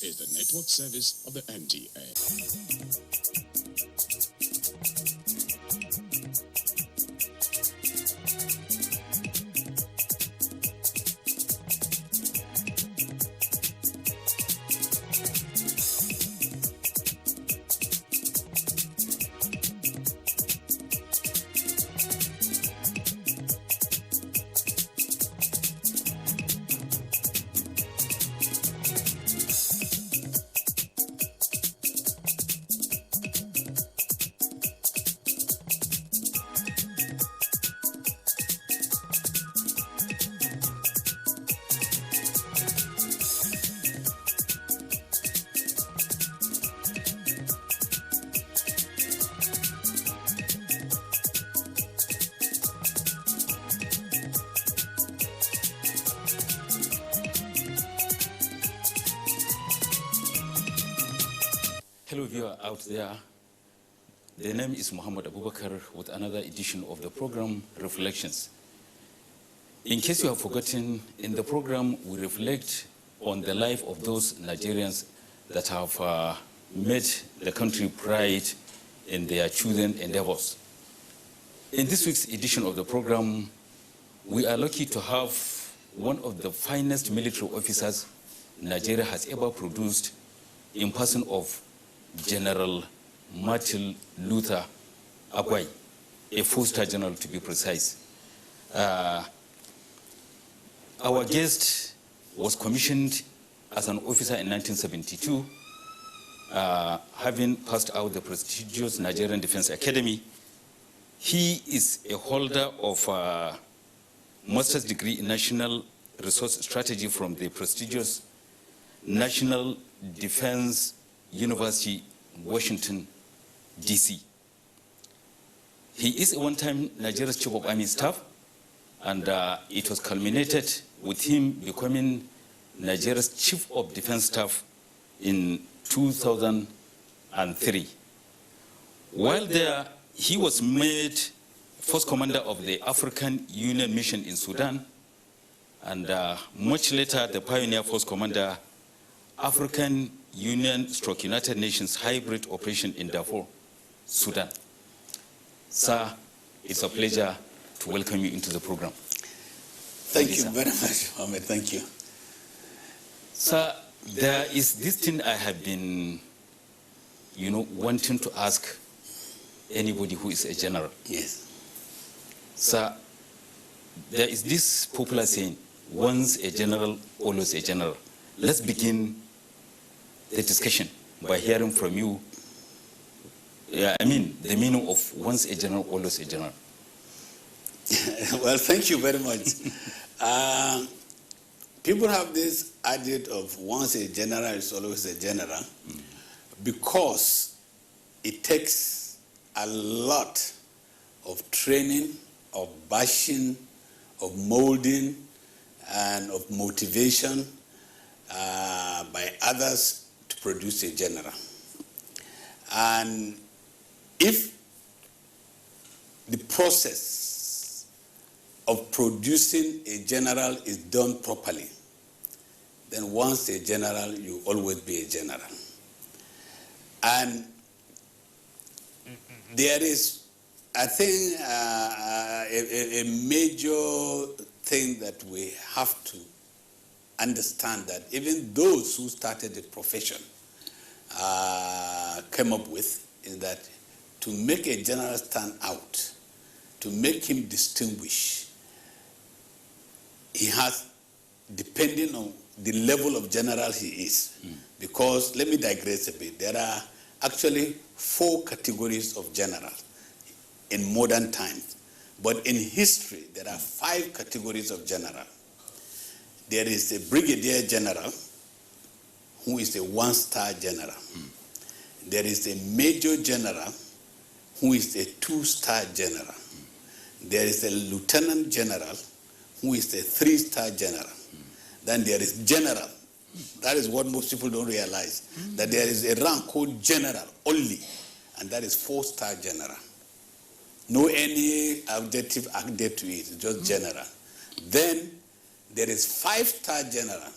is the network service of the NTA. Hello viewer out there, the name is Muhammad Abubakar with another edition of the program Reflections. In case you have forgotten, in the program we reflect on the life of those Nigerians that have made the country pride in their chosen endeavors. In this week's edition of the program, we are lucky to have one of the finest military officers Nigeria has ever produced in person of General Martin Luther Agwai, a four-star general to be precise. Our guest was commissioned as an officer in 1972, having passed out the prestigious Nigerian Defense Academy. He is a holder of a master's degree in National Resource Strategy from the prestigious National Defense University, Washington, D.C. He is a one-time Nigeria's Chief of Army Staff, and it was culminated with him becoming Nigeria's Chief of Defense Staff in 2003. While there, he was made first commander of the African Union mission in Sudan, and much later the pioneer first commander, African Union/United Nations hybrid operation in Darfur, Sudan. Sir, it's a pleasure to welcome you into the program. Thank you very much, Mohammed. Thank you. Sir, there is this thing I have been, wanting to ask anybody who is a general. Yes. Sir, there is this popular saying, once a general, always a general. Let's begin the discussion by hearing from you, the meaning of once a general, always a general. Well, thank you very much. People have this adage of once a general is always a general, because it takes a lot of training, of bashing, of molding, and of motivation by others to produce a general. And if the process of producing a general is done properly, then once a general, you always be a general. And there is, I think, a major thing that we have to understand, that even those who started the profession came up with, is that to make a general stand out, to make him distinguish, he has, depending on the level of general he is. Because, let me digress a bit, there are actually 4 categories of general in modern times. But in history, there are 5 categories of general. There is a brigadier general, who is a 1-star general. There is a major general, who is a 2-star general. There is a lieutenant general, who is a 3-star general. Then there is general. That is what most people don't realize, that there is a rank called general only, and that is 4-star general. No any adjective added to it, just general. Then there is 5-star general,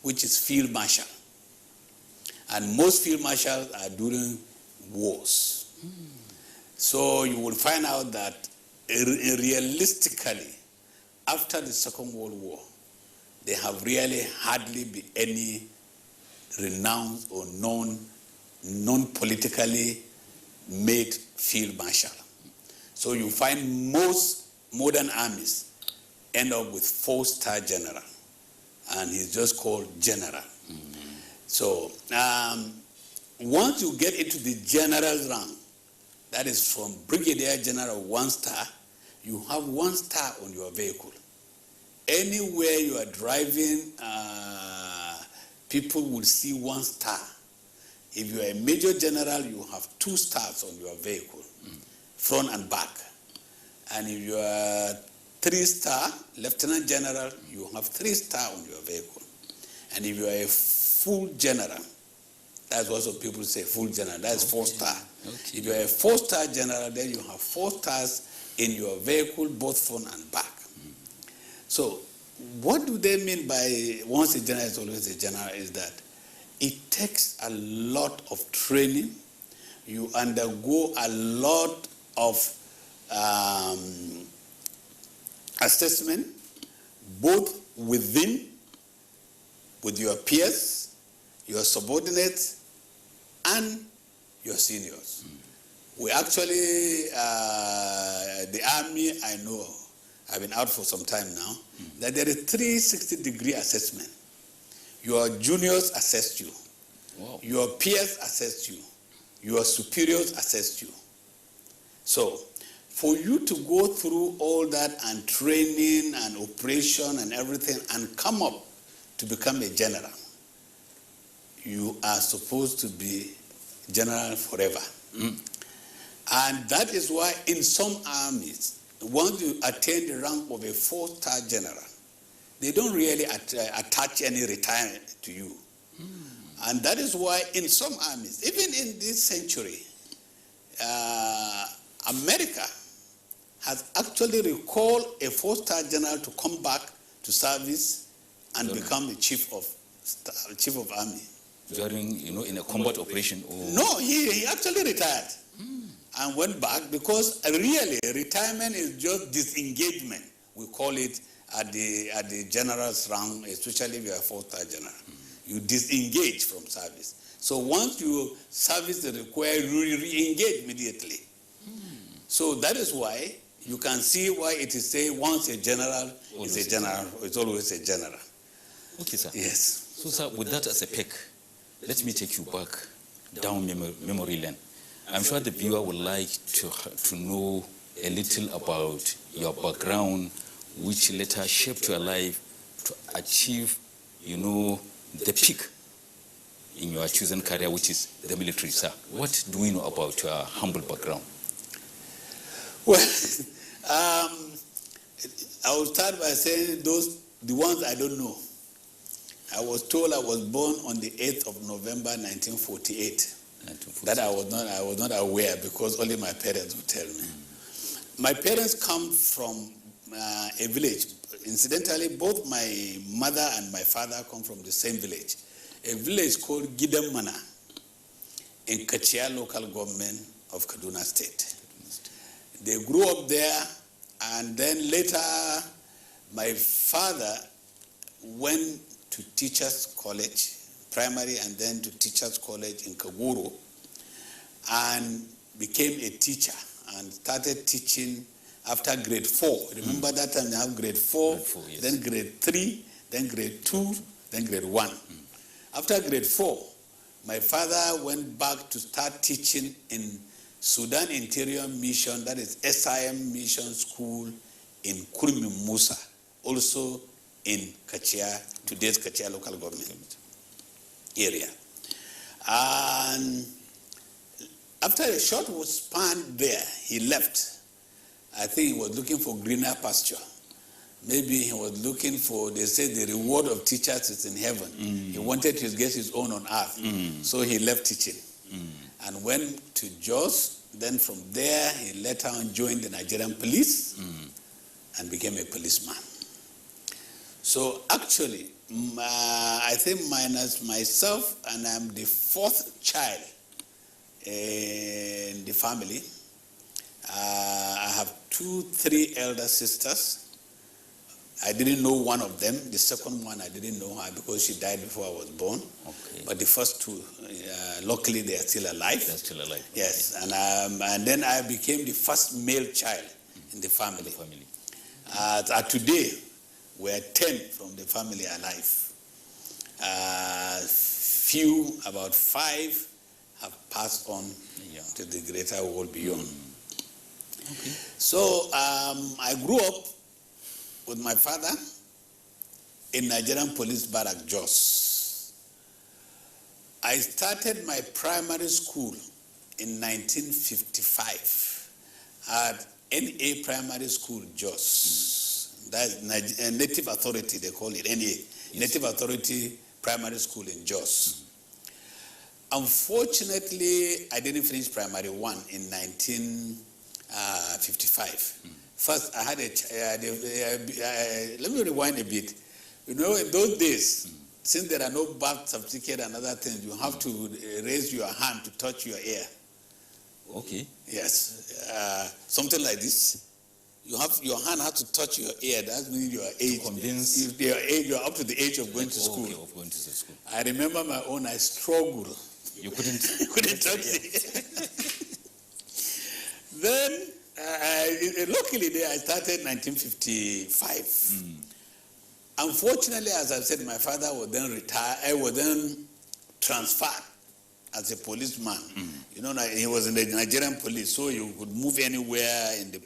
which is field marshal. And most field marshals are during wars. So you will find out that realistically, after the Second World War, there have really hardly been any renowned or non-politically made field marshal. So you find most modern armies end up with 4-star general, and he's just called general. So once you get into the general rank, that is from brigadier general 1 star, you have 1 star on your vehicle. Anywhere you are driving, people will see 1 star. If you are a major general, you have 2 stars on your vehicle, front and back. And if you are 3-star lieutenant general, you have 3 stars on your vehicle. And if you are a full general, that's what some people say, full general, that's 4-star. Okay. If you are a 4-star general, then you have 4 stars in your vehicle, both front and back. So what do they mean by once a general is always a general is that it takes a lot of training. You undergo a lot of assessment, both with your peers, your subordinates, and your seniors. We actually, the army, I know, I've been out for some time now, that there is 360-degree assessment. Your juniors assess you. Wow. Your peers assess you. Your superiors assess you. So, for you to go through all that and training and operation and everything and come up to become a general, you are supposed to be general forever. And that is why in some armies, once you attain the rank of a 4-star general, they don't really attach any retirement to you. And that is why in some armies, even in this century, America has actually recalled a 4-star general to come back to service and become the chief of army. During, in a combat operation? Or... No, he actually retired and went back because really retirement is just disengagement. We call it at the general's rank, especially if you are a 4-star general. You disengage from service. So once you service the required, you re-engage immediately. So that is why you can see why it is say once a general is a general, it's always a general. Okay, sir. Yes. So, sir, with that as a pick, let me take you back down memory lane. I'm sure the viewer would like to know a little about your background, which later shaped your life to achieve, the peak in your chosen career, which is the military, sir. What do we know about your humble background? Well, I will start by saying the ones I don't know. I was told I was born on the 8th of November, 1948. That I was not aware because only my parents would tell me. My parents come from a village. Incidentally, both my mother and my father come from the same village. A village called Gidamana in Kachia local government of Kaduna State. They grew up there, and then later my father went to Teachers College, primary, and then to Teachers College in Kaguru, and became a teacher and started teaching after grade 4. Remember that time they have grade 4, yes. Then grade 3, then grade 2, then grade 1. After grade 4, my father went back to start teaching in Sudan Interior Mission, that is SIM Mission School in Kurmi Musa, also in Kachia, today's Kachia local government area. And after a short span there, he left. I think he was looking for greener pasture. Maybe he was looking for, they say the reward of teachers is in heaven. He wanted to get his own on earth. So he left teaching and went to Jos. Then from there, he later on joined the Nigerian police and became a policeman. So actually, I think minus myself, and I'm the fourth child in the family. I have three elder sisters. I didn't know one of them. The second one, I didn't know her because she died before I was born. Okay. But the first two, luckily, they are still alive. They're still alive. Yes, and then I became the first male child in the family. Today, we're 10 from the family alive. About 5 have passed on to the greater world beyond. Okay. So I grew up with my father in Nigerian Police Barrack, Jos. I started my primary school in 1955 at NTA Primary School, Jos. That's Native Authority, they call it, NA. Yes. Native Authority Primary School in Jos. Unfortunately, I didn't finish primary 1 in 1955. First, I had let me rewind a bit. You know, in those days, since there are no birth certificate and other things, you have to raise your hand to touch your ear. Okay. Yes. Something like this. Your hand has to touch your ear. That means your age. Convince you're up to the age of going to school. Okay, of going to the school. I remember my own. I struggled. You couldn't touch it. Then, luckily, I started in 1955. Unfortunately, as I said, my father was then retired. I was then transferred as a policeman. You know, he was in the Nigerian police, so you could move anywhere in the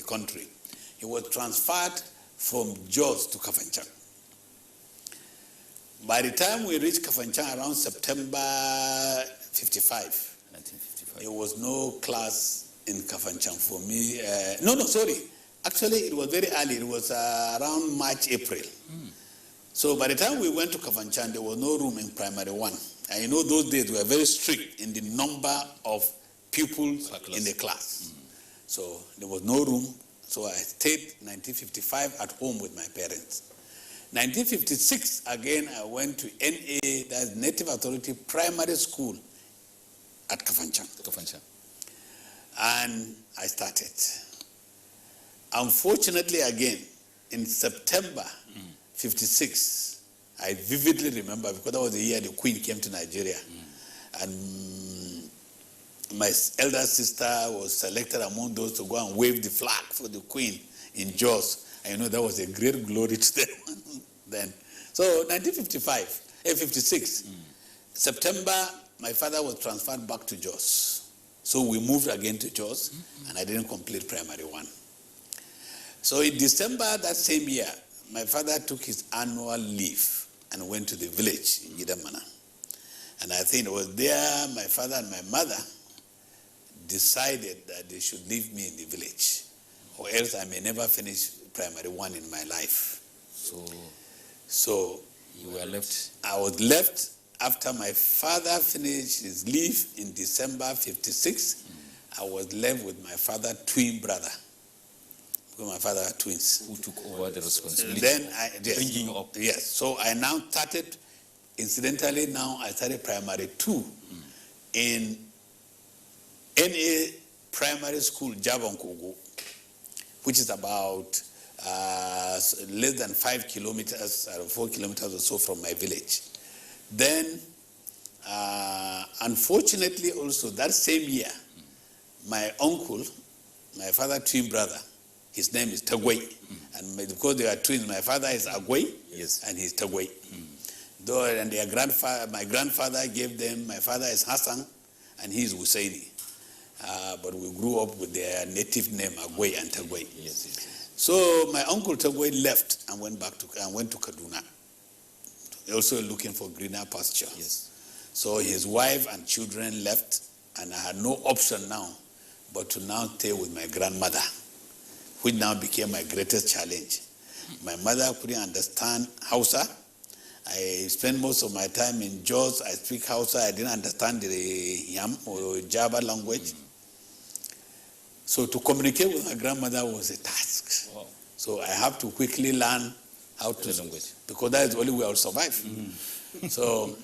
country. He was transferred from Jos to Kafanchan. By the time we reached Kafanchan around September 1955, there was no class in Kafanchan for me. Sorry. Actually, it was very early. It was around March, April. So by the time we went to Kafanchan, there was no room in primary 1. And you know, those days we were very strict in the number of pupils in the class. So there was no room. So I stayed 1955 at home with my parents. 1956, again, I went to NA, that's Native Authority Primary School at Kafanchan. And I started. Unfortunately, again, in September 56, I vividly remember, because that was the year the Queen came to Nigeria. And my elder sister was selected among those to go and wave the flag for the Queen in Jos. And you know, that was a great glory to them then. So 56, September, my father was transferred back to Jos. So we moved again to Jos, and I didn't complete primary 1. So in December that same year, my father took his annual leave and went to the village in Gidamana. And I think it was there my father and my mother decided that they should leave me in the village, or else I may never finish primary 1 in my life. So you were left? I was left after my father finished his leave in December 56. I was left with my father's twin brother. Because my father had twins. Who took over the responsibility? Then bringing up. Yes. So I now started, incidentally, I started primary 2 in NA Primary School, Jabonkogo, which is about less than 5 kilometers, 4 kilometers or so from my village. Then, unfortunately also, that same year, my uncle, my father's twin brother, his name is Tagwai. And because they are twins, my father is Agwai, and he's Tagwai. Though, and their my grandfather gave them, my father is Hassan, and he is Husseini. But we grew up with their native name, Agwai and Tagwai. So my uncle Tagwai left and went to Kaduna, also looking for greener pasture. So his wife and children left, and I had no option now but to now stay with my grandmother, which now became my greatest challenge. My mother couldn't understand Hausa. I spent most of my time in Jos. I speak Hausa. I didn't understand the Yam or Java language. So to communicate with my grandmother was a task. So I have to quickly learn how to language. Because that is the only way I'll survive. So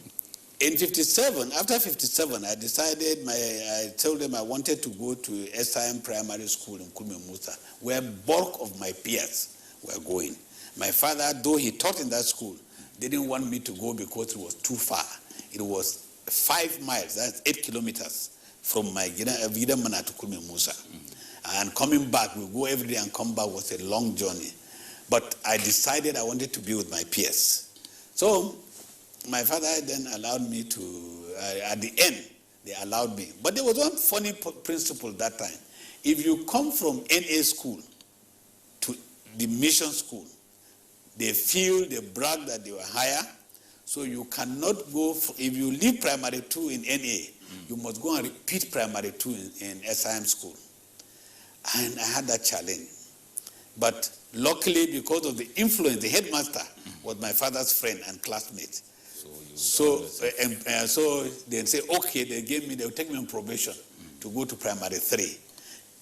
in 57, after 57, I decided, I told them I wanted to go to SIM Primary School in Nkrumah Musa, where bulk of my peers were going. My father, though he taught in that school, didn't want me to go because it was too far. It was 5 miles, that's 8 kilometers from my Vidamana to Nkrumah Musa. And coming back, we go every day and come back was a long journey. But I decided I wanted to be with my peers. So my father then allowed me to, at the end, they allowed me. But there was one funny principle that time. If you come from NA school to the mission school, they brag that they were higher. So you cannot go, if you leave primary 2 in NA, you must go and repeat primary 2 in SIM school. And I had that challenge. But luckily, because of the influence, the headmaster was my father's friend and classmate. So they say, okay, they'll take me on probation to go to primary 3.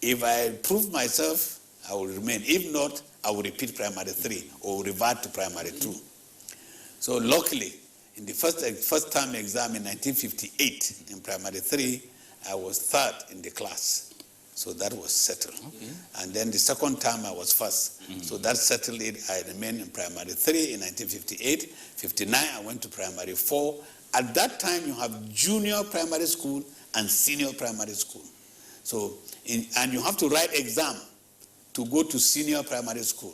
If I prove myself, I will remain. If not, I will repeat primary 3 or revert to primary 2. So luckily, in the first term exam in 1958 in primary 3, I was 3rd in the class. So that was settled. Okay. And then the second term I was 1st. So that settled it. I remained in primary 3 in 1958. 59, I went to primary 4. At that time, you have junior primary school and senior primary school. So, and you have to write exam to go to senior primary school.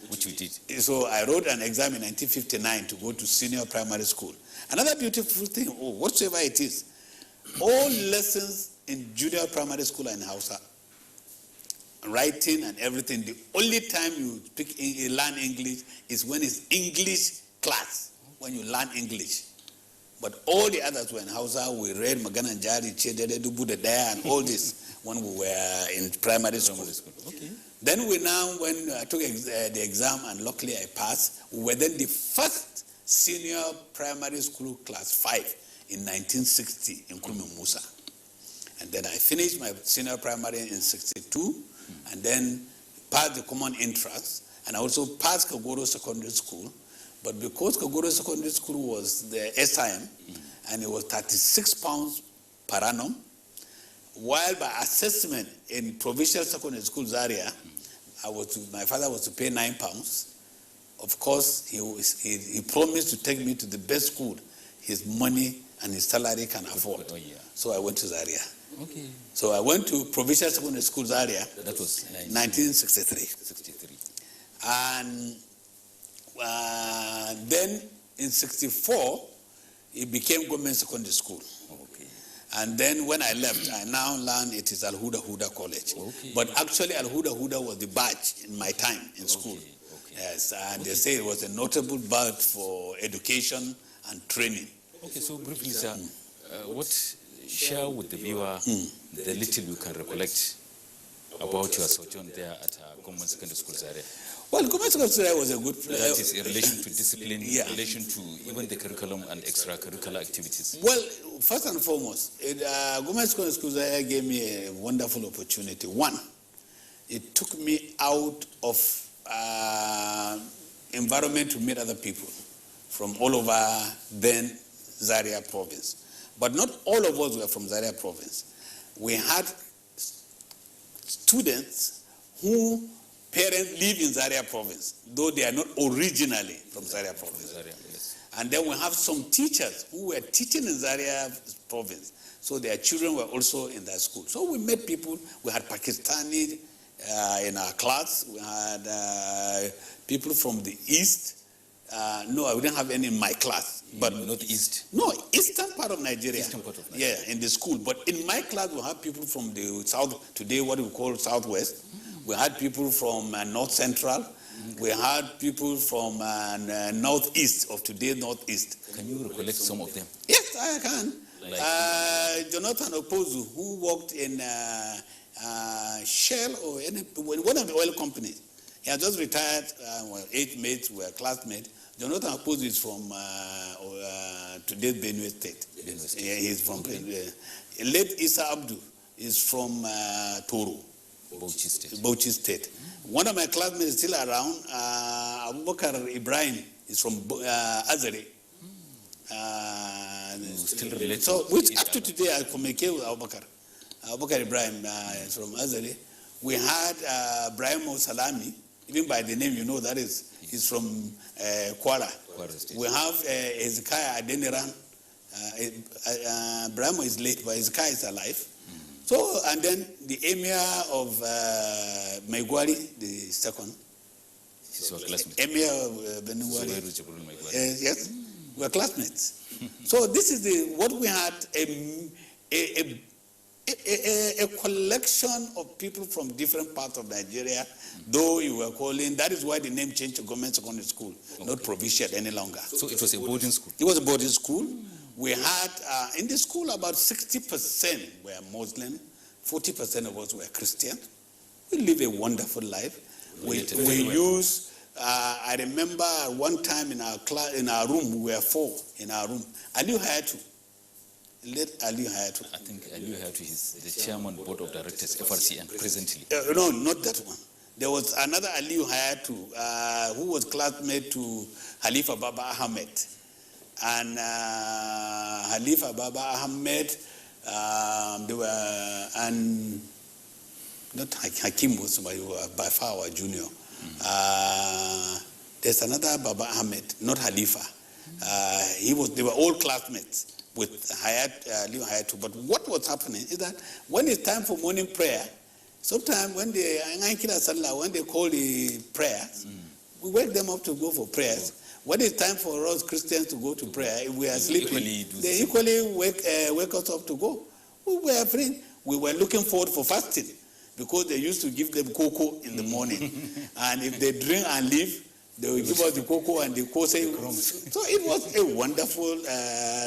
Which we did. So I wrote an exam in 1959 to go to senior primary school. Another beautiful thing, whatsoever it is, all lessons in junior primary school are in Hausa. Writing and everything. The only time you learn English is when it's English class, when you learn English. But all the others were in Hausa. We read Magana Njari, Chedede, Dubu Daya, and all this when we were in primary school. Okay. Then when I took the exam and luckily I passed, we were then the first senior primary school class 5 in 1960 in Nkrumah Musa. And then I finished my senior primary in 62 and then passed the common entrance, and I also passed Kagoro Secondary School. But because Kagoro Secondary School was the SIM and it was 36 pounds per annum, while by assessment in provincial secondary school Zaria, my father was to pay 9 pounds. Of course, he promised to take me to the best school his money and his salary can afford. Oh, yeah. So I went to Zaria. Okay. So I went to provincial secondary school Zaria. That was 1963. 63. And then in 64, it became government secondary school. Okay. And then when I left, I now learned it is Al Huda College. Okay. But actually Al Huda was the badge in my time in school. Okay. Yes, and they say it was a notable badge for education and training. Okay, so briefly, sir, share with the viewer the little you can recollect about your sojourn there at Government Secondary School Zaria. Well, Government Secondary School was a good place. That is in relation to discipline, in relation to even the curriculum and extracurricular activities. Well, first and foremost, Government Secondary School Zaria gave me a wonderful opportunity. One, it took me out of environment to meet other people from all over then Zaria province. But not all of us were from Zaria province. We had students who parents live in Zaria province, though they are not originally from Zaria province. Zaria, yes. And then we have some teachers who were teaching in Zaria province, so their children were also in that school. So we met people. We had Pakistani in our class. We had people from the east. No, I didn't have any in my class. But not east? No, eastern part of Nigeria. Eastern part of Nigeria. Yeah, in the school. But in my class, we have people from the south, today what we call southwest. We had people from north central. We had people from northeast of today northeast. Can you recollect some of them? Yes, I can. Like Jonathan Opozu, who worked in Shell or one of the oil companies. He had just retired. 8 mates were classmates. Jonathan Opozu is from today's Benue State. Yeah, he's from Benue. Late Issa Abdu is from Toro. Bauchi State. Bauchi State. One of my classmates is still around. Abubakar Ibrahim is from Azare. Still related. So, which up to today I communicate with Abubakar. Abubakar Ibrahim is from Azare. We had Ibrahim Salami, even by the name you know that he's from Kwara. We have Hezekiah Adeniran. Ibrahim is late, but Hezekiah is alive. So, and then the emir of Maigwari, the second. He's our classmate. Emir of Benuwari. Yes, we're classmates. So this is what we had, a collection of people from different parts of Nigeria, though you were calling, that is why the name changed to Government Secondary School, not provincial any longer. So it was a boarding school? It was a boarding school. We had, in the school, about 60% were Muslim, 40% of us were Christian. We live a wonderful life. We use, I remember one time in our class, in our room, we were 4 in our room. Aliyu Hayatu. Let Aliyu Hayatu. I think Aliyu Hayatu is the chairman board of directors, FRCN, presently. No, not that one. There was another Aliyu Hayatu who was classmate to Halifa Baba Ahmed. And Halifa Baba Ahmed, they were, and not Hakim was by far our junior. There's another Baba Ahmed, not Halifa. They were all classmates with Aliyu Hayatu. But what was happening is that when it's time for morning prayer, sometimes when they call the prayers, we wake them up to go for prayers. When it's time for us Christians to go to prayer, if we are sleeping, they equally wake us up to go. We were free. We were looking forward for fasting because they used to give them cocoa in the morning. And if they drink and leave, they will give us the cocoa and the kose. So it was a wonderful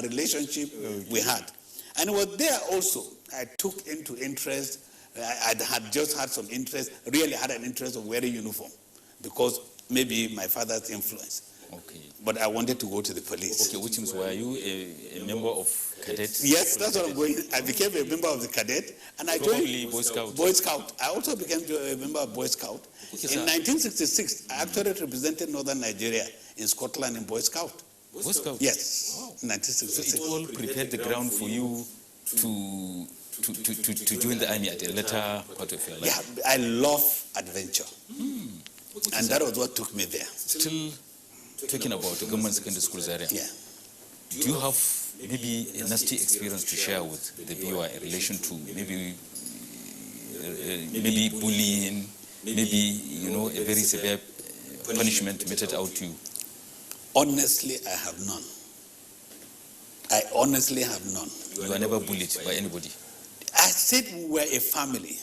relationship we had. And it was there also I took into interest. I had just had some interest, really had an interest of wearing uniform because maybe my father's influence. Okay. But I wanted to go to the police. Okay, which means were you a member of cadets? Yes, that's what I'm going. I became a member of the cadet, and I joined Boy Scout. Boy Scout. I also became a member of Boy Scout. Okay, in 1966, I actually represented Northern Nigeria in Scotland in Boy Scout. Boy Scout? Yes, Wow. 1966. So it all prepared the ground for you to join the army at a later part of your life. Yeah, I love adventure, and that was what took me there. Still talking about the government secondary schools area. Yeah. Do you have maybe a nasty experience to share with the viewer in relation to maybe bullying, maybe a very severe punishment meted out to you? Honestly, I have none. I honestly have none. You were never bullied by anybody? I said we were a family.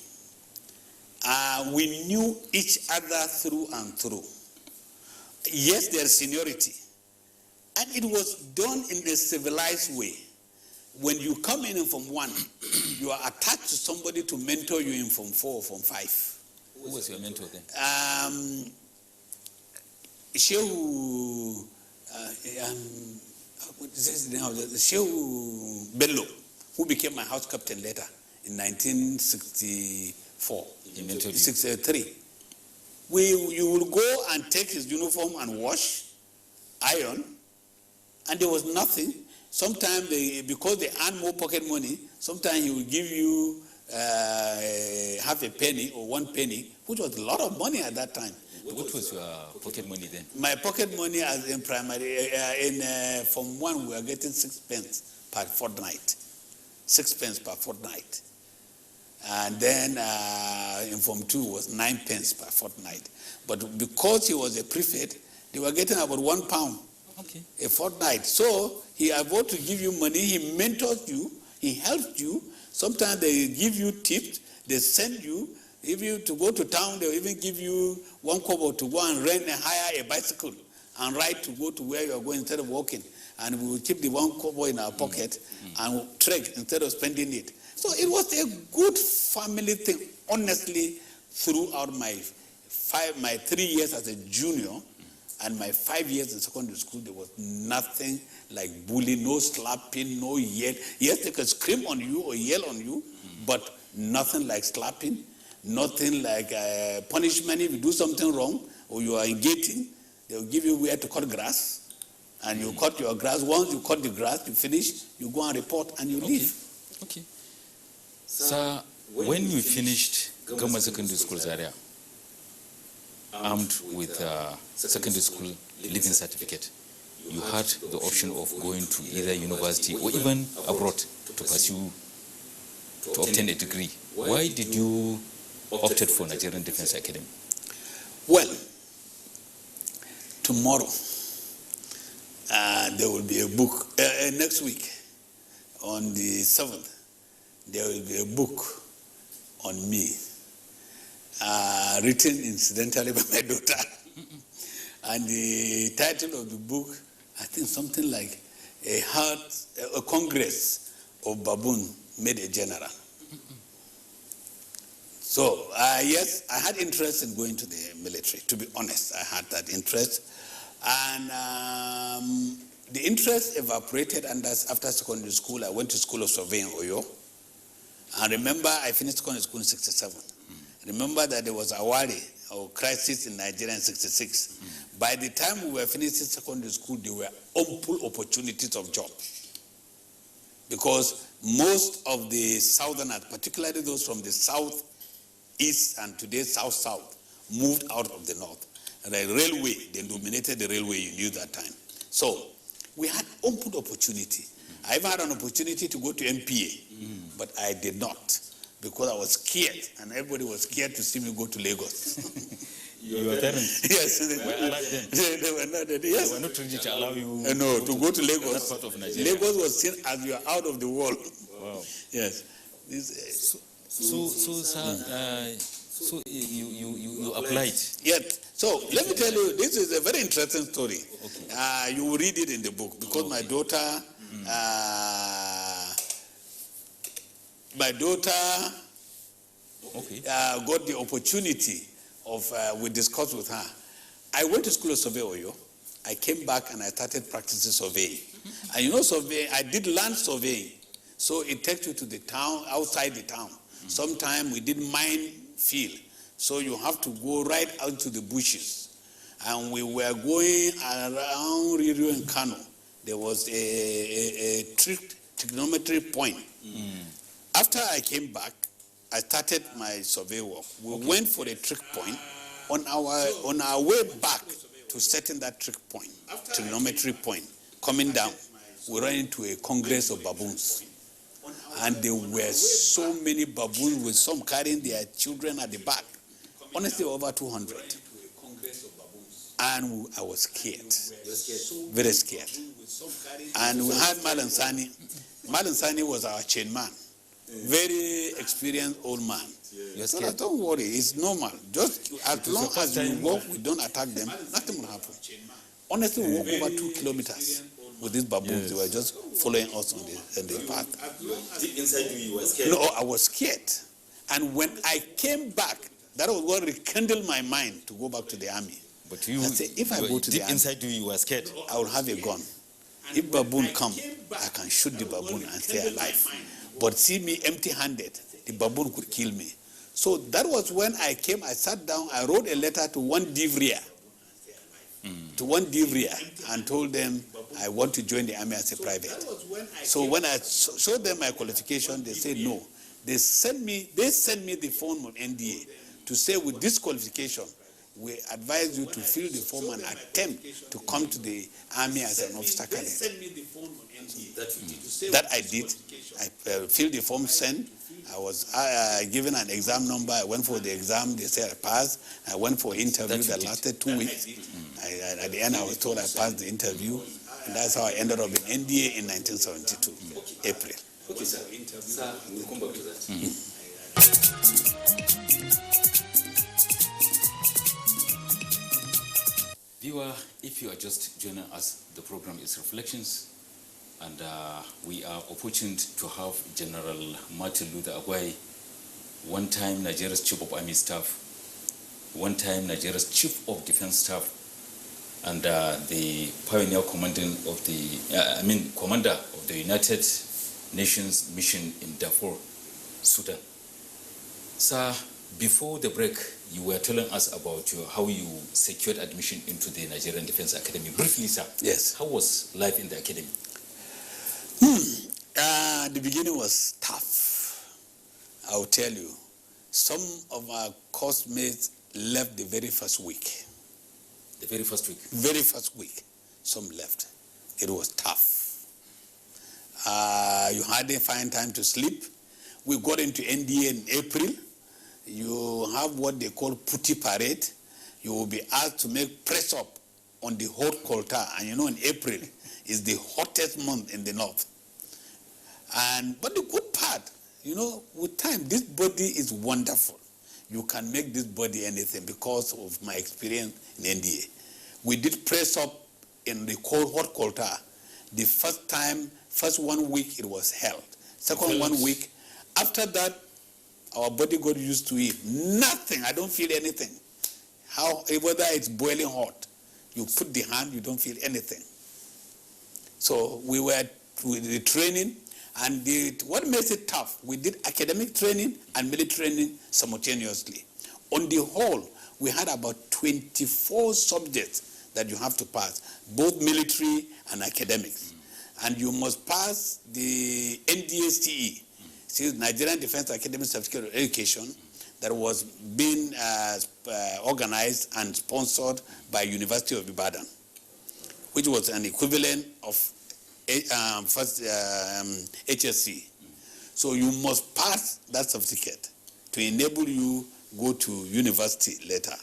We knew each other through and through. Yes, there's seniority. And it was done in a civilized way. When you come in Form 1, you are attached to somebody to mentor you in Form 4 or Form 5. Who was your mentor then? Shehu Bello, who became my house captain later in 1964. He mentored you? 63. You will go and take his uniform and wash, iron, and there was nothing. Sometimes, because they earn more pocket money, sometimes he will give you half a penny or 1 penny, which was a lot of money at that time. What was your pocket money then? My pocket money as in primary, Form 1, we were getting 6 pence per fortnight. 6 pence per fortnight. And then in Form 2 was 9 pence per fortnight. But because he was a prefect, they were getting about £1 a fortnight. So he avoided to give you money. He mentored you. He helped you. Sometimes they give you tips. They send you. If you to go to town, they'll even give you 1 kobo to go and rent and hire a bicycle and ride to go to where you are going instead of walking. And we will keep the 1 kobo in our pocket and trek instead of spending it. So it was a good family thing, honestly, throughout my 3 years as a junior and my 5 years in secondary school. There was nothing like bullying, no slapping, no yell. Yes, they could scream on you or yell on you, but nothing like slapping. nothing like punishment if you do something wrong or you are engaging. They will give you where to cut grass, and you cut your grass. Once you cut the grass, you finish, you go and report, and you leave. Okay. Sir, when you finished Government Secondary School Zaria, armed with a secondary school living certificate, you had the option of going to either university or even abroad to pursue, to obtain a degree. Why did you opted for Nigerian Defense Academy? Well, tomorrow there will be a book, next week on the 7th, there will be a book on me, written incidentally by my daughter. And the title of the book, I think something like a Congress of Baboon made a general. So, yes, I had interest in going to the military. To be honest, I had that interest. And the interest evaporated after secondary school. I went to School of Surveying, Oyo. And remember, I finished secondary school in 67. Remember that there was a worry or crisis in Nigeria in 66. By the time we were finishing secondary school, there were ample opportunities of job. Because most of the southerners, particularly those from the southeast and today south-south, moved out of the north. And the railway, they dominated the railway, you knew that time. So we had ample opportunity. I even had an opportunity to go to NPA, but I did not, because I was scared, and everybody was scared to see me go to Lagos. Your parents? Yes. Were like them. They were not. Yes. They were not ready to allow you no, to go to Lagos. That part of Nigeria. Lagos was seen as you are out of the world. Wow. Yes. So you applied. Yes. So let me tell you, this is a very interesting story. Okay. You will read it in the book, because my daughter, got the opportunity of, we discussed with her. I went to School of Survey, Oyo. I came back and I started practicing surveying. And you know, surveying, I did land surveying. So it takes you to the town, outside the town. Sometimes we did mine field. So you have to go right out to the bushes. And we were going around Ririo and Kano. There was a trigonometry point. After I came back, I started my survey work. We went for a trick point. On our way back to setting that trigonometry point, coming down, we ran into a congress of baboons. And there were so many baboons, with some carrying their children at the back. Honestly, over 200. And I was scared, very scared. And we had Malan Sani. Malan Sani was our chain man, very experienced old man. So don't worry, it's normal. Just as long as we walk, we don't attack them, nothing will happen. Honestly, we walked over 2 kilometers with these baboons. They were just following us on the path. Deep inside you were scared? No, I was scared. And when I came back, that was what rekindled my mind to go back to the army. But you, I said, if I go to the deep army, inside you were scared. I will have a gun. If baboon come, I can shoot the baboon and stay alive. But see me empty-handed, the baboon could kill me. So that was when I came, I sat down, I wrote a letter to one Divria, and told them I want to join the army as a private. So when I showed them my qualification, they said no. They sent me the form of NDA to say, with this qualification, we advise you to fill the form and attempt to come to the army as an officer cadet. That I did. I filled the form, sent. I was given an exam number. I went for the exam. They said I passed. I went for an interview that lasted 2 weeks. At the end, I was told I passed the interview. And that's how I ended up in NDA in 1972, April. Okay, sir. Sir, we'll come back to that. Viewer, if you are just joining us, the program is Reflections, and we are opportuned to have General Martin Luther Agwai, one-time Nigeria's Chief of Army Staff, one-time Nigeria's Chief of Defense Staff, and the pioneer commander of the United Nations mission in Darfur, Sudan. Sir, Before the break, you were telling us about how you secured admission into the Nigerian Defense Academy. Briefly, sir. Yes. How was life in the academy? The beginning was tough. I will tell you. Some of our course mates left the very first week. The very first week? Very first week. Some left. It was tough. You hardly find time to sleep. We got into NDA in April. You have what they call Putti Parade. You will be asked to make press up on the hot Kolta. And you know, in April is the hottest month in the north. But the good part, you know, with time, this body is wonderful. You can make this body anything because of my experience in NDA. We did press up in the cold hot Kolta. The first 1 week it was held. Second 1 week. After that, our body got used to it. Nothing. I don't feel anything. Whether it's boiling hot, you put the hand, you don't feel anything. So we were with the training, and what makes it tough, we did academic training and military training simultaneously. On the whole, we had about 24 subjects that you have to pass, both military and academics. And you must pass the NDSTE, Nigerian Defense Academy Certificate of Education, that was being organized and sponsored by University of Ibadan, which was an equivalent of first HSC. So you must pass that certificate to enable you go to university later.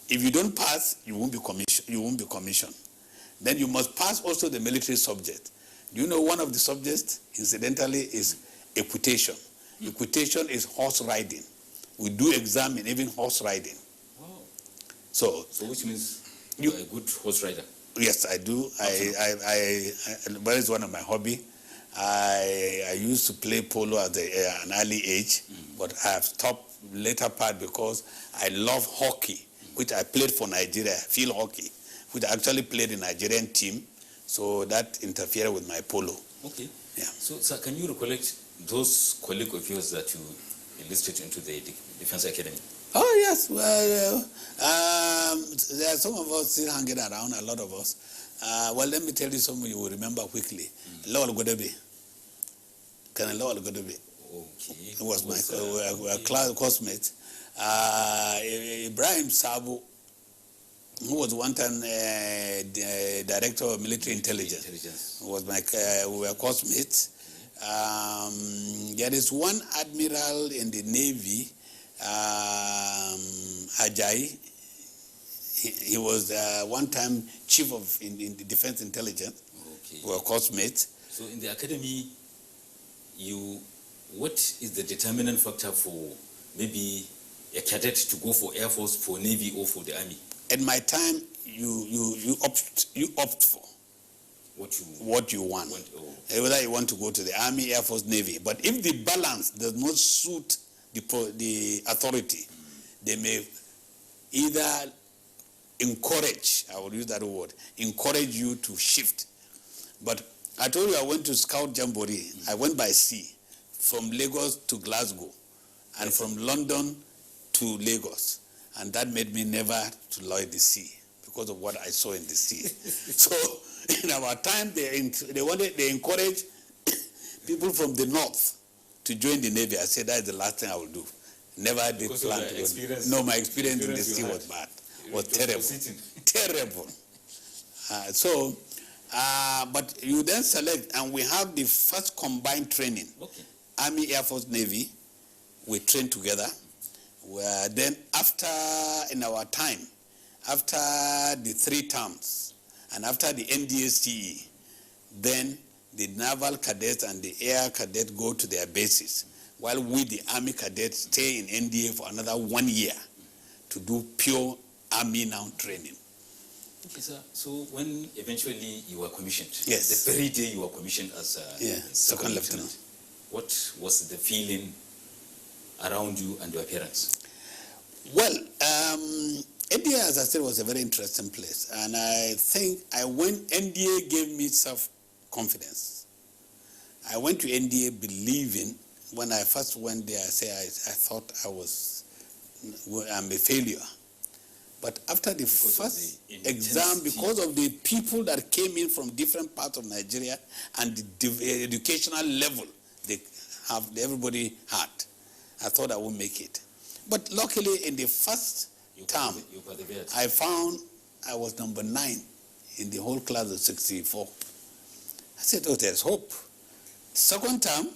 If you don't pass, you won't be commissioned. Then you must pass also the military subject. Do you know one of the subjects, incidentally, is equitation. Equitation is horse riding. We do exam in even horse riding. Wow. So which means you're a good horse rider? Yes, I do. That is one of my hobby. I used to play polo at an early age, but I have stopped later part because I love hockey, which I played for Nigeria, field hockey, which I actually played in Nigerian team. So that interfered with my polo. Okay. Yeah. So, sir, can you recollect those colleagues of yours that you enlisted into the Defense Academy? Oh, yes. Well, there are some of us still hanging around, a lot of us. Well, let me tell you something you will remember quickly. Lawal Godebe. Colonel Lawal Godebe. Okay. It was my class classmate. Ibrahim Sabu, who was one time director of military intelligence. Was we were classmates. There is one admiral in the Navy, Ajay. He was one time chief of in the defense intelligence. Okay. We were classmates. So in the academy, what is the determinant factor for maybe a cadet to go for Air Force, for Navy, or for the Army? At my time, you opt for what you want. Whether you want to go to the Army, Air Force, Navy. But if the balance does not suit the authority, they may either encourage, I will use that word, encourage you to shift. But I told you I went to Scout Jamboree. I went by sea from Lagos to Glasgow and from London to Lagos. And that made me never to love the sea because of what I saw in the sea. So in our time, they encouraged people from the north to join the Navy. I said, that's the last thing I will do. Never did plan to go. No, my experience in the sea was bad. Was terrible. Terrible. But you then select, and we have the first combined training. Okay. Army, Air Force, Navy, we train together. Then in our time, after the 3 terms, and after the NDSTE, then the naval cadets and the air cadets go to their bases, while we, the Army cadets, stay in NDA for another 1 year to do pure Army now training. Okay, sir. So when eventually you were commissioned, yes, the very day you were commissioned as second lieutenant, what was the feeling around you and your parents? Well, NDA, as I said, was a very interesting place. And I think NDA gave me self-confidence. I went to NDA believing, when I first went there, I thought I was I'm a failure. But after the first exam, intensity. because of the people that came in from different parts of Nigeria and the educational level everybody had, I thought I would make it. But luckily, in the first term, I found I was number 9 in the whole class of 64. I said, oh, there's hope. Second term,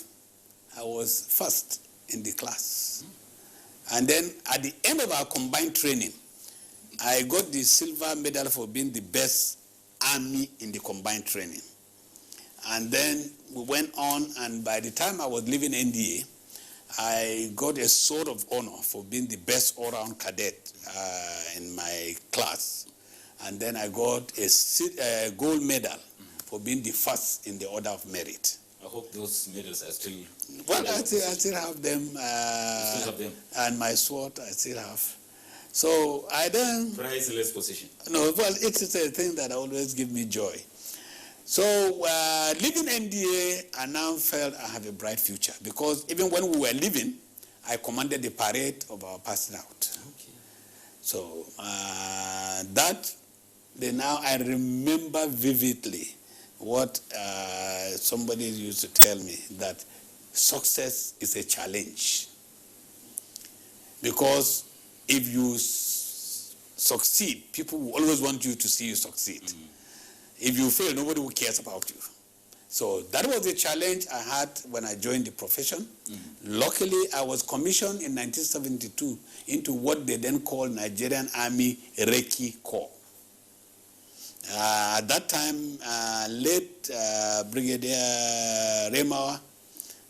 I was first in the class. And then at the end of our combined training, I got the silver medal for being the best army in the combined training. And then we went on, and by the time I was leaving NDA, I got a sword of honor for being the best all-round cadet in my class. And then I got a gold medal for being the first in the order of merit. I hope those medals are still... Well, I still have them. You still have them? And my sword, I still have. So I don't... Priceless position. No, well, it's a thing that always gives me joy. So leaving NDA, I now felt I have a bright future, because even when we were leaving, I commanded the parade of our passing out. Okay. So I remember vividly what somebody used to tell me, that success is a challenge. Because if you succeed, people will always want you to see you succeed. Mm-hmm. If you fail, nobody will care about you. So that was the challenge I had when I joined the profession. Mm-hmm. Luckily, I was commissioned in 1972 into what they then called Nigerian Army Recce Corps. At that time, late Brigadier Remawa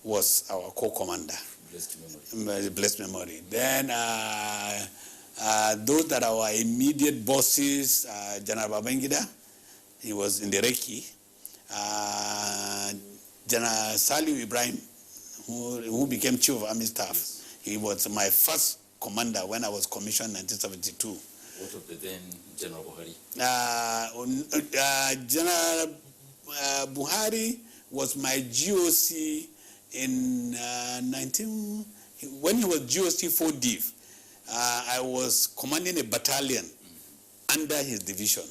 was our corps commander. Blessed memory. Then those that are our immediate bosses, General Babangida, he was in the Recce. General Saliu Ibrahim, who became Chief of Army Staff, he was my first commander when I was commissioned in 1972. What of the then General Buhari? General Buhari was my GOC in when he was GOC 4 Div. I was commanding a battalion under his division.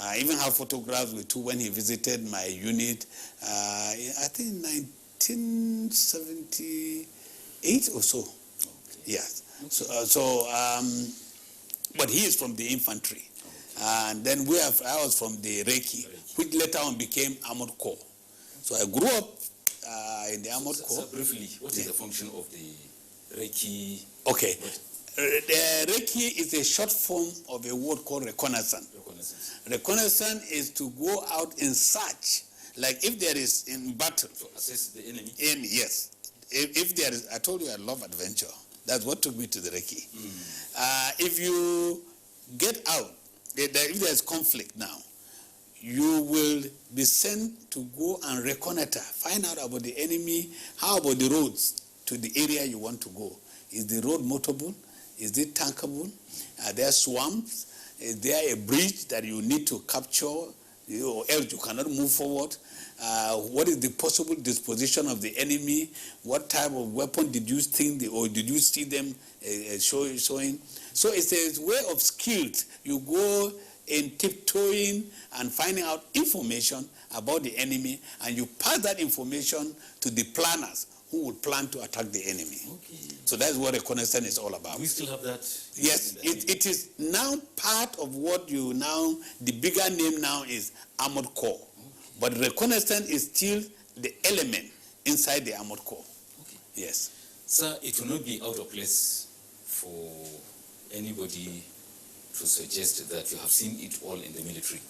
I even have photographs with two when he visited my unit, I think 1978 or so. Okay. Yes. Okay. But he is from the infantry. Okay. And then I was from the Recce, which later on became Armored Corps. So I grew up in the Armored Corps. So briefly, what is the function of the Recce? Okay. The Recce is a short form of a word called reconnaissance. Reconnaissance is to go out in search, like if there is in battle. To assess the enemy? Yes. If there is, I told you I love adventure. That's what took me to the Recce. If you get out, if there is conflict now, you will be sent to go and reconnoiter, find out about the enemy, how about the roads to the area you want to go. Is the road motorable? Is it tankable? Are there swamps? Is there a bridge that you need to capture, or else you cannot move forward? What is the possible disposition of the enemy? What type of weapon did you think, or did you see them showing? So it's a way of skills. You go in tiptoeing and finding out information about the enemy, and you pass that information to the planners who would plan to attack the enemy. Okay. So that's what reconnaissance is all about. We still have that? Yes, it is now part of what the bigger name now is Armored Corps. Okay. But reconnaissance is still the element inside the Armored Corps. Okay. Yes. Sir, it will not be out of place for anybody to suggest that you have seen it all in the military.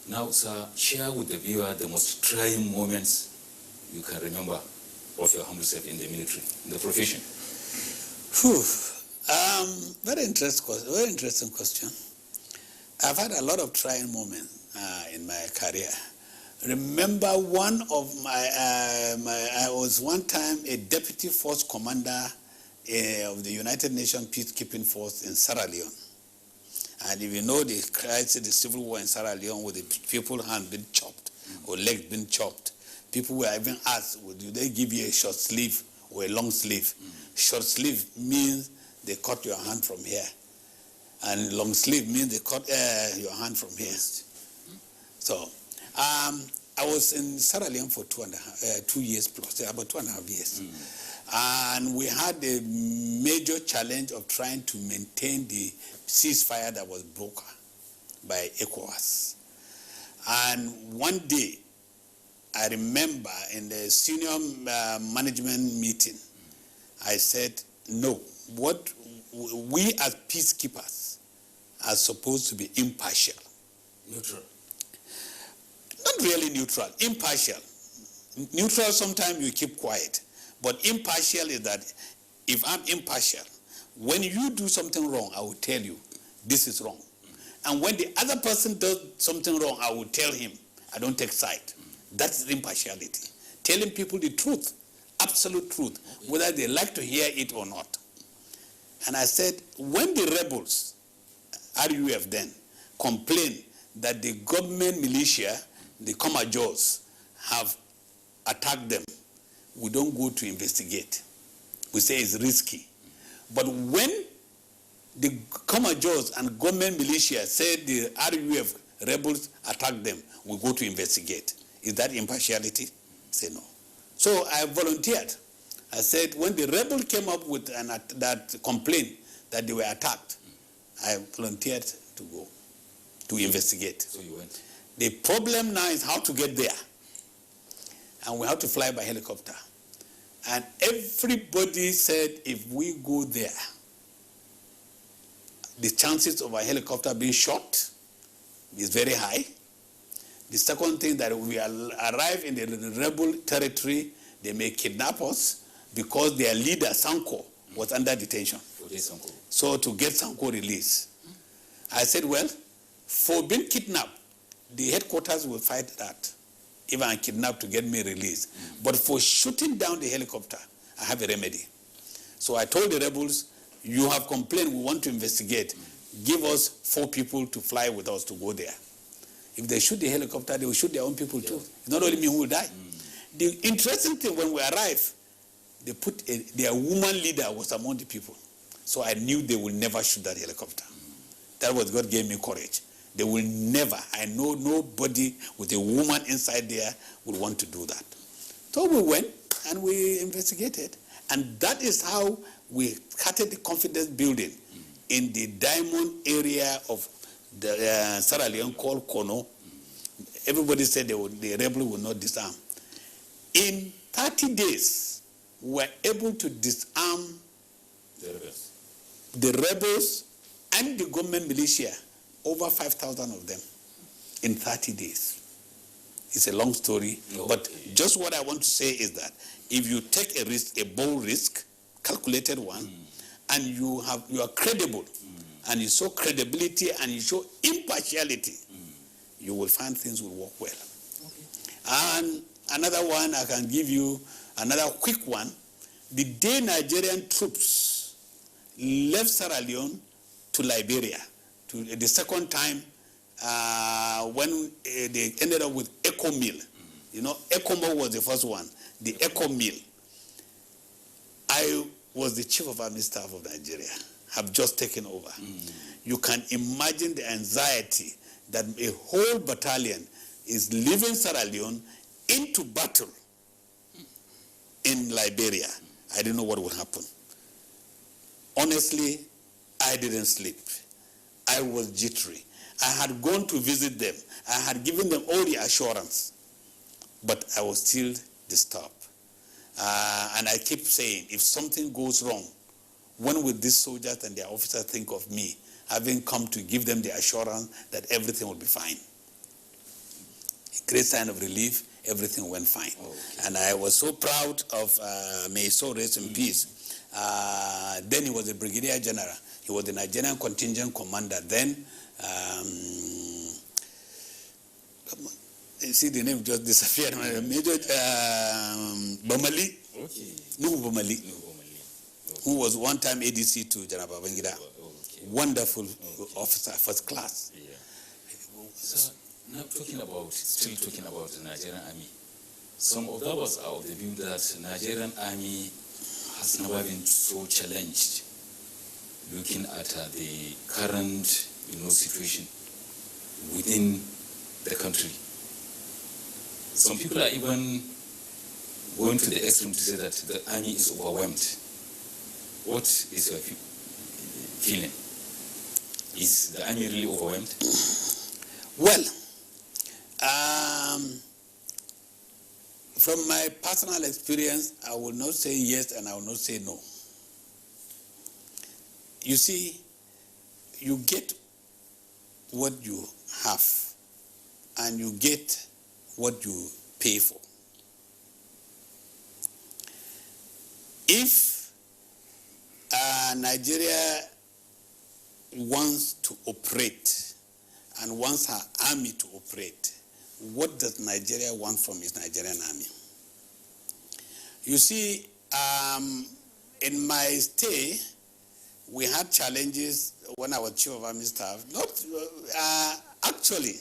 Now, sir, share with the viewer the most trying moments you can remember of your humble self in the military, in the profession. Very interesting question. I've had a lot of trying moments in my career. Remember one of I was one time a deputy force commander of the United Nations Peacekeeping Force in Sierra Leone. And if you know the crisis, the civil war in Sierra Leone, with the people's hand being chopped or legs being chopped, people were even asked, do they give you a short sleeve or a long sleeve? Short sleeve means they cut your hand from here. And long sleeve means they cut your hand from here. So, I was in Sierra Leone for 2 years plus, about 2.5 years. And we had a major challenge of trying to maintain the ceasefire that was broken by ECOWAS. And one day, I remember in the senior management meeting, I said, no, what we as peacekeepers are supposed to be impartial. Neutral. Not really neutral, impartial. Neutral, sometimes you keep quiet. But impartial is that if I'm impartial, when you do something wrong, I will tell you, this is wrong. And when the other person does something wrong, I will tell him, I don't take side. That's impartiality. Telling people the truth, absolute truth, whether they like to hear it or not. And I said, when the rebels, RUF then, complain that the government militia, the Comajors, have attacked them, we don't go to investigate. We say it's risky. But when the Comajors and government militia said the RUF rebels attacked them, we go to investigate. Is that impartiality? Say no. So I volunteered. I said, when the rebel came up with that complaint that they were attacked, I volunteered to go to investigate. So you went. The problem now is how to get there. And we have to fly by helicopter. And everybody said if we go there, the chances of a helicopter being shot is very high. The second thing, that we arrive in the rebel territory, they may kidnap us because their leader, Sanko, was under detention. So to get Sanko released. I said, well, for being kidnapped, the headquarters will fight that, if I'm kidnapped, to get me released. But for shooting down the helicopter, I have a remedy. So I told the rebels, you have complained, we want to investigate. Give us 4 people to fly with us to go there. If they shoot the helicopter, they will shoot their own people too. It's not only me who will die. The interesting thing, when we arrived, they put their woman leader was among the people. So I knew they will never shoot that helicopter. That was God gave me courage. They will never. I know nobody with a woman inside there would want to do that. So we went and we investigated. And that is how we started the confidence building in the diamond area of the Sierra Leone called Kono. Everybody said the rebel will not disarm. In 30 days, we were able to disarm the rebels and the government militia, over 5,000 of them, in 30 days. It's a long story, but just what I want to say is that if you take a risk, a bold risk, calculated one, and you are credible, and you show credibility and you show impartiality, you will find things will work well. And another one, I can give you another quick one. The day Nigerian troops left Sierra Leone to Liberia, to the second time when they ended up with Echo Mill. You know, Ecomo was the first one, the Echo Mill. I was the chief of army staff of Nigeria, have just taken over. You can imagine the anxiety that a whole battalion is leaving Sierra Leone into battle in Liberia. I didn't know what would happen. Honestly, I didn't sleep. I was jittery. I had gone to visit them. I had given them all the assurance, but I was still disturbed. And I keep saying, if something goes wrong, when will these soldiers and their officers think of me, having come to give them the assurance that everything will be fine? A great sign of relief, everything went fine. And I was so proud of, may his soul rest in peace. Then he was a brigadier general. He was the Nigerian contingent commander then. You see, the name just disappeared. Major Bamali. Nuhu Bamali. Who was one time ADC to General Babangida. Wonderful officer, first class. So, now still talking about the Nigerian army. Some observers are of the view that Nigerian army has never been so challenged looking at the current, situation within the country. Some people are even going to the extreme to say that the army is overwhelmed. What is your feeling? Is the army really overwhelmed? Well, from my personal experience, I will not say yes and I will not say no. You see, you get what you have and you get what you pay for. If Nigeria wants to operate and wants her army to operate, what does Nigeria want from its Nigerian army? You see, in my stay, we had challenges when I was Chief of Army Staff. Actually,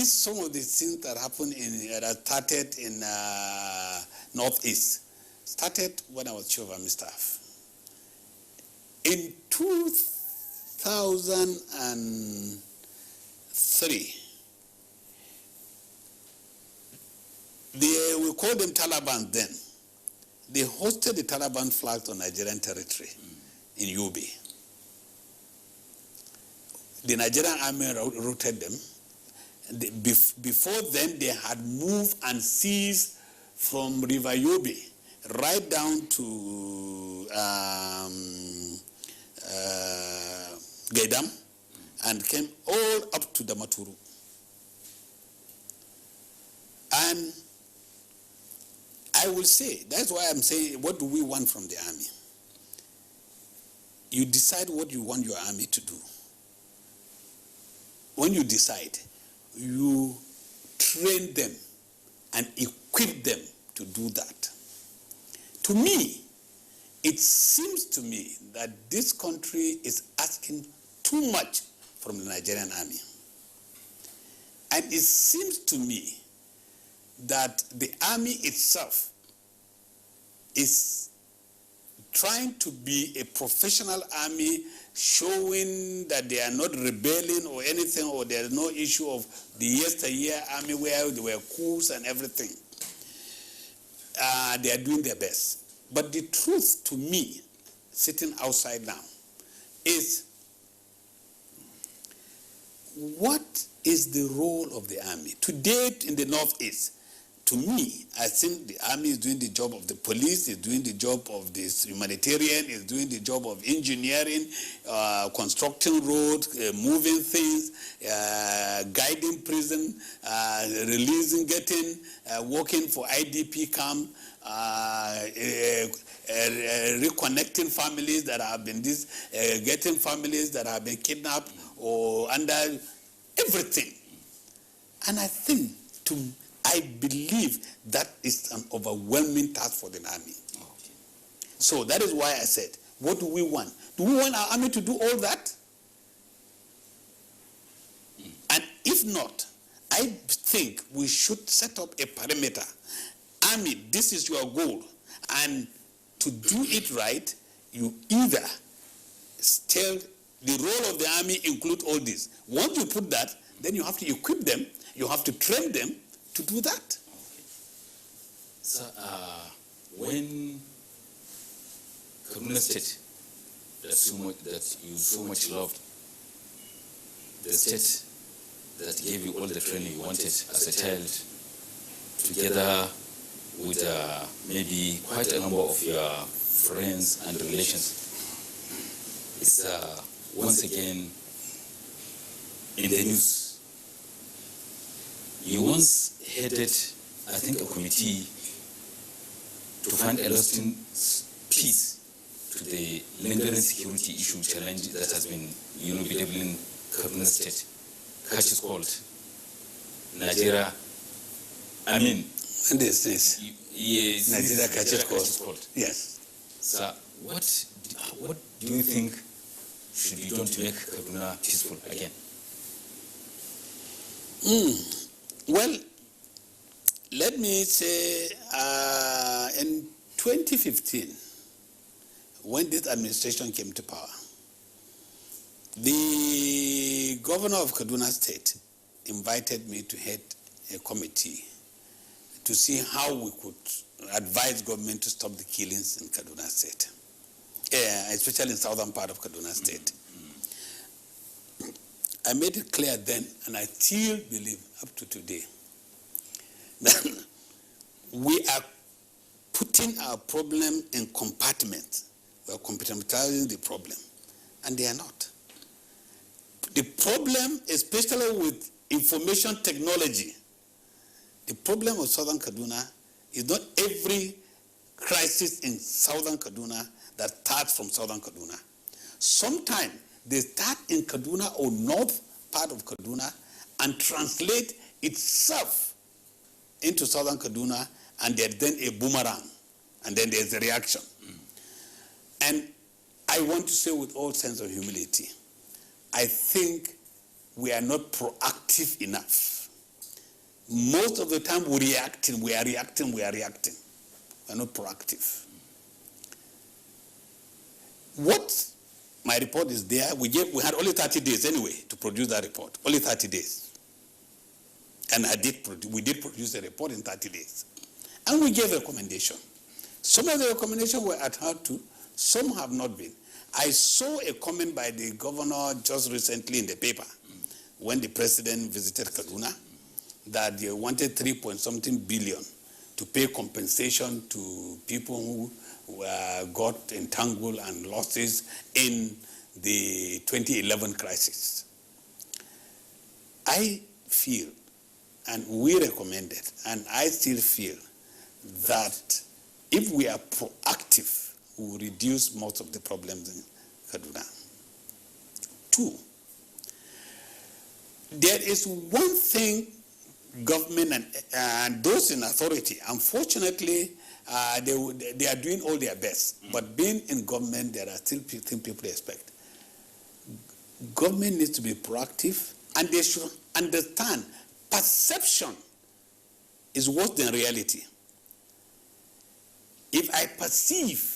some of the things that happened that started in Northeast started when I was Chief of Army Staff. In 2003, we called them Taliban then. They hosted the Taliban flags on Nigerian territory in Yobe. The Nigerian army routed them. Before then, they had moved and seized from River Yobe right down to Gaidam and came all up to Damaturu. And I will say, that's why I'm saying, what do we want from the army? You decide what you want your army to do. When you decide, you train them and equip them to do that. To me, it seems to me that this country is asking too much from the Nigerian army. And it seems to me that the army itself is trying to be a professional army, showing that they are not rebelling or anything, or there is no issue of the yesteryear army where there were coups and everything. They are doing their best. But the truth to me, sitting outside now, is what is the role of the army? Today in the Northeast, to me, I think the army is doing the job of the police, is doing the job of this humanitarian, is doing the job of engineering, constructing roads, moving things, guiding prison, releasing, getting, working for IDP camp, reconnecting families that have been getting families that have been kidnapped or under everything. And I believe that is an overwhelming task for the army. Okay. So that is why I said, what do we want? Do we want our army to do all that? And if not, I think we should set up a perimeter. Army, this is your goal. And to do it right, you either tell the role of the army include all this. Once you put that, then you have to equip them, you have to train them to do that. Okay. So, when Kaduna State, that you so much loved, the state that gave you all the training you wanted as a child, together with maybe quite a number of your friends and relations, is once again in the news. You once headed, I think, a committee to find a lasting peace to the lingering security issue challenge that has been, bedeviling Kaduna State. Catch is called Nigeria. I mean, this. Yes, Nigeria catch is called. Yes. So, what do you think should be done to make Kaduna peaceful again? Well, let me say, in 2015, when this administration came to power, The governor of Kaduna State invited me to head a committee to see how we could advise government to stop the killings in Kaduna State, especially in southern part of Kaduna State. I made it clear then, and I still believe up to today, that we are putting our problem in compartments. We are compartmentalizing the problem, and they are not. The problem, especially with information technology, the problem of southern Kaduna is not every crisis in southern Kaduna that starts from southern Kaduna. Sometimes they start in Kaduna or north part of Kaduna and translate itself into southern Kaduna, and there's then a boomerang, and then there's a reaction. And I want to say with all sense of humility, I think we are not proactive enough. Most of the time we are reacting. We are not proactive. What my report is there, we had only 30 days anyway to produce that report, only 30 days. And we did produce a report in 30 days. And we gave a recommendation. Some of the recommendations were adhered to, some have not been. I saw a comment by the governor just recently in the paper when the president visited Kaduna that they wanted 3-point-something billion to pay compensation to people who got entangled and losses in the 2011 crisis. I feel, and we recommended, and I still feel that if we are proactive, we will reduce most of the problems in Kaduna. 2, there is one thing government and those in authority, unfortunately, they are doing all their best. But being in government, there are still things people expect. Government needs to be proactive, and they should understand perception is worse than reality. If I perceive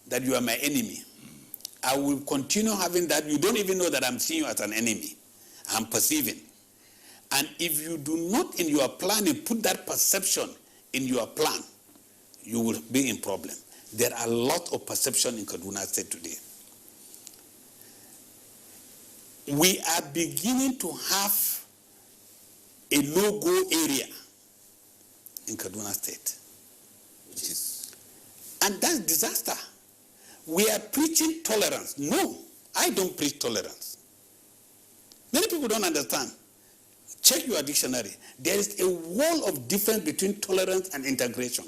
that you are my enemy, I will continue having that. You don't even know that I'm seeing you as an enemy. I'm perceiving. And if you do not in your planning put that perception in your plan, you will be in problem. There are a lot of perception in Kaduna State today. We are beginning to have a no-go area in Kaduna State. And that's disaster. We are preaching tolerance. No, I don't preach tolerance. Many people don't understand. Check your dictionary. There is a wall of difference between tolerance and integration.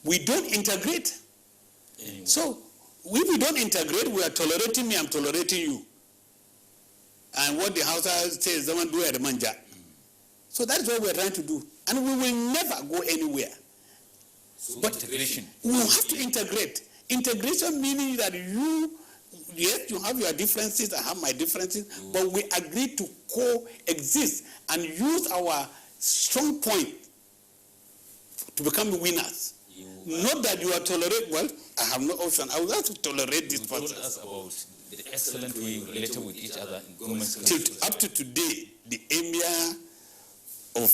We don't integrate. Anyway. So, if we don't integrate, we are tolerating me, I'm tolerating you. And what the Hausa says, someone do a manja. So that's what we're trying to do. And we will never go anywhere. So but integration. We have to integrate. Integration meaning that yes, you have your differences, I have my differences, but we agree to coexist and use our strong point to become winners. Not that you are tolerate. Well, I have no option. I will have to tolerate this person. You told us about the excellent way you related with each other in government. Up to today, the emir of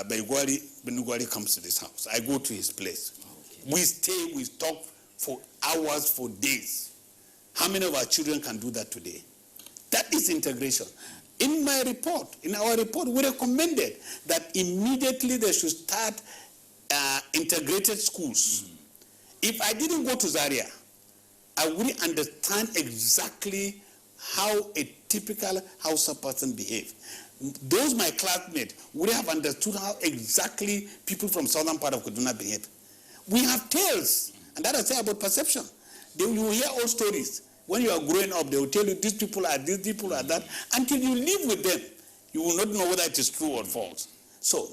Benugwari comes to this house. I go to his place. Okay. We stay, we talk for hours, for days. How many of our children can do that today? That is integration. In our report, we recommended that immediately they should start integrated schools. If I didn't go to Zaria, I wouldn't understand exactly how a typical Hausa person behaves. Those my classmates would have understood how exactly people from southern part of Kaduna behave. We have tales, and that I say about perception. You will hear old stories. When you are growing up, they will tell you these people are this, people are that. Until you live with them, you will not know whether it is true or false. So,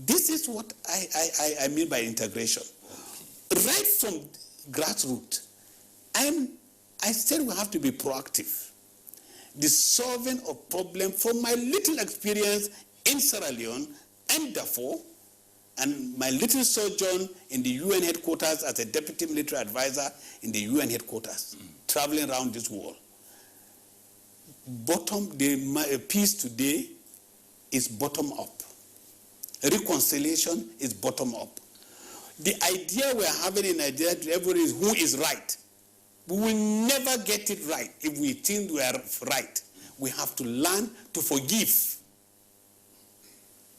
this is what I mean by integration. Right from grassroots, I said we have to be proactive. The solving of problems, from my little experience in Sierra Leone and Darfur, and my little sojourn in the UN headquarters as a deputy military advisor in the UN headquarters, traveling around this world. peace today is bottom up. Reconciliation is bottom up. The idea we're having in Nigeria to everybody is who is right. We will never get it right if we think we are right. We have to learn to forgive.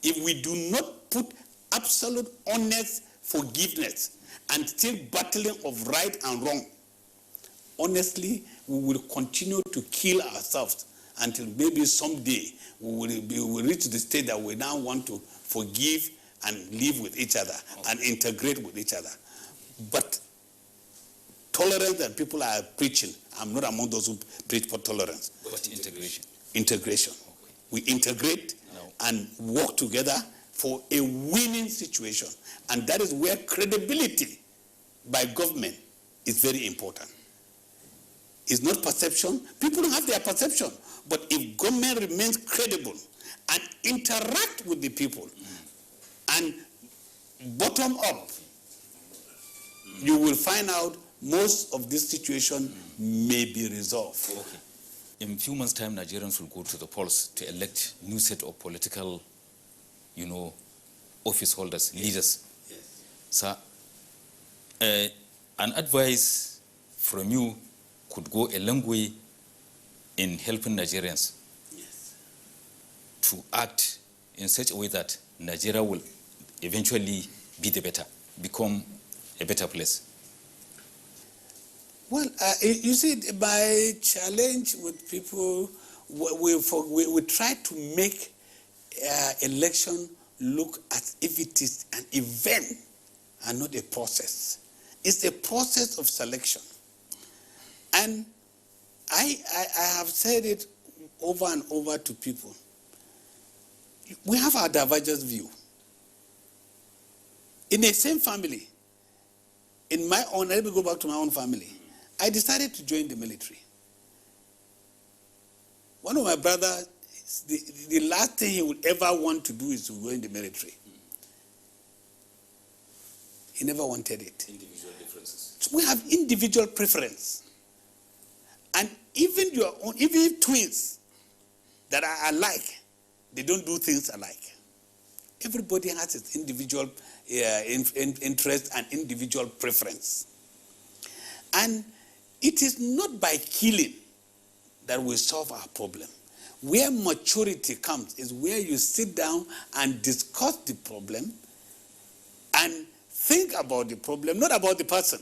If we do not put absolute honest forgiveness and still battling of right and wrong, honestly, we will continue to kill ourselves until maybe someday we will reach the state that we now want to forgive and live with each other and integrate with each other. But tolerance that people are preaching, I'm not among those who preach for tolerance. But integration. Integration. Okay. We integrate and work together for a winning situation. And that is where credibility by government is very important. It's not perception. People have their perception. But if government remains credible and interact with the people and bottom up, you will find out most of this situation may be resolved. Okay. In a few months' time, Nigerians will go to the polls to elect new set of political, office holders, leaders. Yes. So, an advice from you could go a long way in helping Nigerians to act in such a way that Nigeria will eventually become a better place. Well, you see, my challenge with people, we try to make election look as if it is an event and not a process. It's a process of selection. And I have said it over and over to people. We have our divergent view. In the same family, let me go back to my own family. I decided to join the military. One of my brothers, the last thing he would ever want to do is to go in the military. He never wanted it. Individual differences. So we have individual preference. And even twins that are alike, they don't do things alike. Everybody has its individual interest and individual preference. And it is not by killing that we solve our problem. Where maturity comes is where you sit down and discuss the problem and think about the problem, not about the person.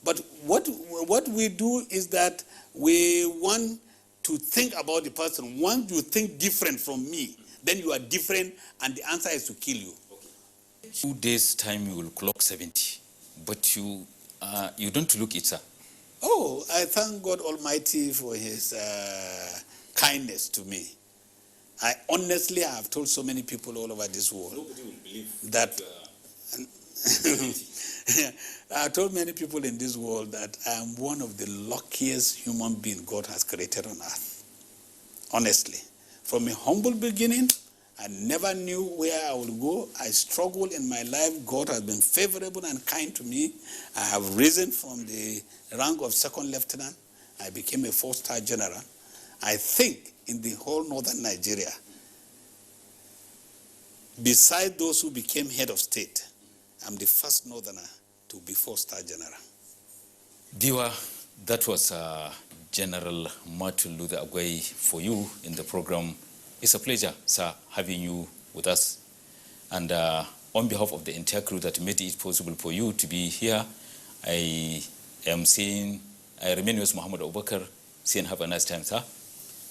But what we do is that we want to think about the person. Once you think different from me, then you are different, and the answer is to kill you. Okay. 2 days' time you will clock 70, but you don't look it, sir. Oh, I thank God Almighty for his kindness to me. I honestly have told so many people all over this world. Nobody will believe that. I told many people in this world that I am one of the luckiest human beings God has created on earth. Honestly. From a humble beginning, I never knew where I would go. I struggled in my life. God has been favorable and kind to me. I have risen from the rank of second lieutenant. I became a 4-star general. I think in the whole northern Nigeria, besides those who became head of state, I'm the first northerner to be 4-star general. Viewer, that was General Martin Luther Agwai for you in the program. It's a pleasure, sir, having you with us. And on behalf of the entire crew that made it possible for you to be here, I am saying, I remain with Muhammad Abubakar. See and have a nice time, sir.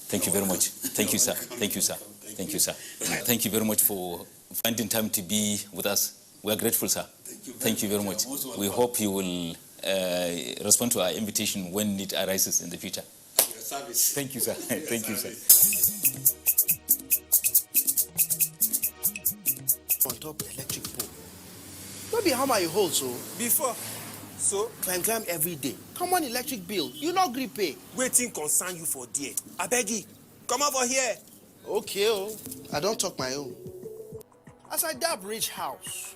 Thank you very much. Thank you, sir. Thank you, sir. Thank you, sir. Thank you very much for finding time to be with us. We are grateful, sir. Thank you very much. We hope you will respond to our invitation when it arises in the future. Thank you, sir. Thank you, sir. On top electric pole. Don't be hammer you hold so. Before, so Climb every day. Come on, electric bill. You not gree pay. waiting concern you for there. I beg you, come over here. Okay, oh. I don't talk my own. As I dab reach house.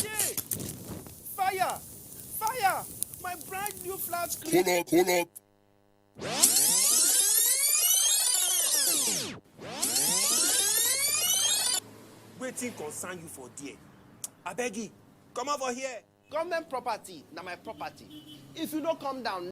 Yeah! Fire! Fire! My out. Hold up. Wetin concern you for there? Abeg, come over here. Government property, na my property. If you don't come down